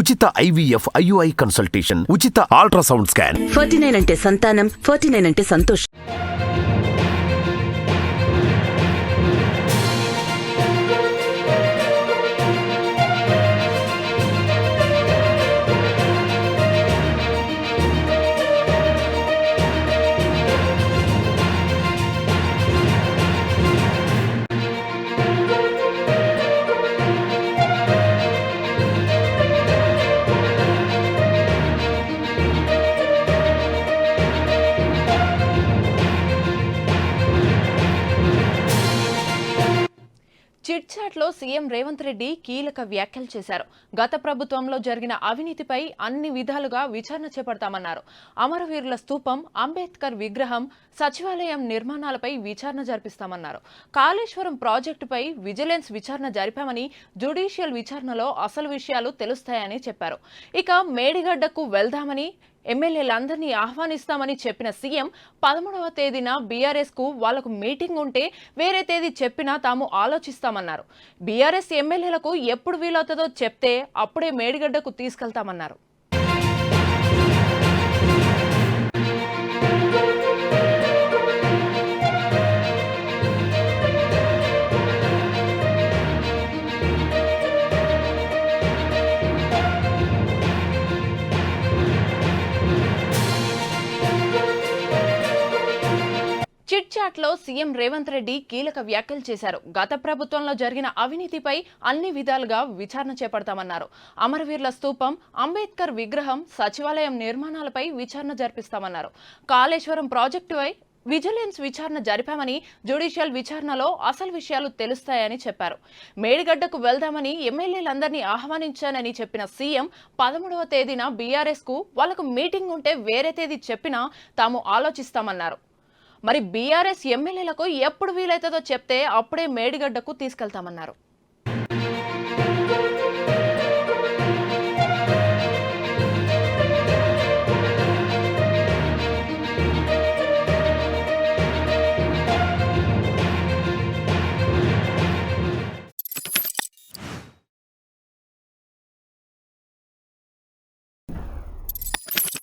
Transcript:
ఉచిత IVF IUI consultation, ఉచిత ultrasound scan. 49 అంటే సంతానం, 49 అంటే సంతోషం. చిట్చాట్లో సీఎం రేవంత్ రెడ్డి కీలక వ్యాఖ్యలు చేశారు. గత ప్రభుత్వంలో జరిగిన అవినీతిపై అన్ని విధాలుగా విచారణ చేపడతామన్నారు. అమరవీరుల స్తూపం, అంబేద్కర్ విగ్రహం, సచివాలయం నిర్మాణాలపై విచారణ జరిపిస్తామన్నారు. కాళేశ్వరం ప్రాజెక్టుపై విజిలెన్స్ విచారణ జరిపామని, జ్యుడిషియల్ విచారణలో అసలు విషయాలు తెలుస్తాయని చెప్పారు. ఇక మేడిగడ్డకు వెళ్దామని, ఎమ్మెల్యేలందరినీ ఆహ్వానిస్తామని చెప్పిన సీఎం 13వ తేదీన బీఆర్ఎస్కు వాళ్లకు మీటింగ్ ఉంటే వేరే తేదీ చెప్పినా తాము ఆలోచిస్తామన్నారు. బీఆర్ఎస్ ఎమ్మెల్యేలకు ఎప్పుడు వీలవుతుందో చెప్తే అప్పుడే మేడిగడ్డకు తీసుకెళ్తామన్నారు. చిట్చాట్లో సీఎం రేవంత్ రెడ్డి కీలక వ్యాఖ్యలు చేశారు. గత ప్రభుత్వంలో జరిగిన అవినీతిపై అన్ని విధాలుగా విచారణ చేపడతామన్నారు. అమరవీరుల స్తూపం, అంబేద్కర్ విగ్రహం, సచివాలయం నిర్మాణాలపై విచారణ జరిపిస్తామన్నారు. కాళేశ్వరం ప్రాజెక్టుపై విజిలెన్స్ విచారణ జరిపామని, జ్యుడిషియల్ విచారణలో అసలు విషయాలు తెలుస్తాయని చెప్పారు. మేడిగడ్డకు వెళ్దామని ఎమ్మెల్యేలందరినీ ఆహ్వానించానని చెప్పిన సీఎం 13వ తేదీన బీఆర్ఎస్కు వాళ్లకు మీటింగ్ ఉంటే వేరే తేదీ చెప్పినా తాము ఆలోచిస్తామన్నారు. మరి బీఆర్ఎస్ ఎమ్మెల్యేలకు ఎప్పుడు వీలైతుందో చెప్తే అప్పుడే మేడిగడ్డకు తీసుకెళ్తామన్నారు.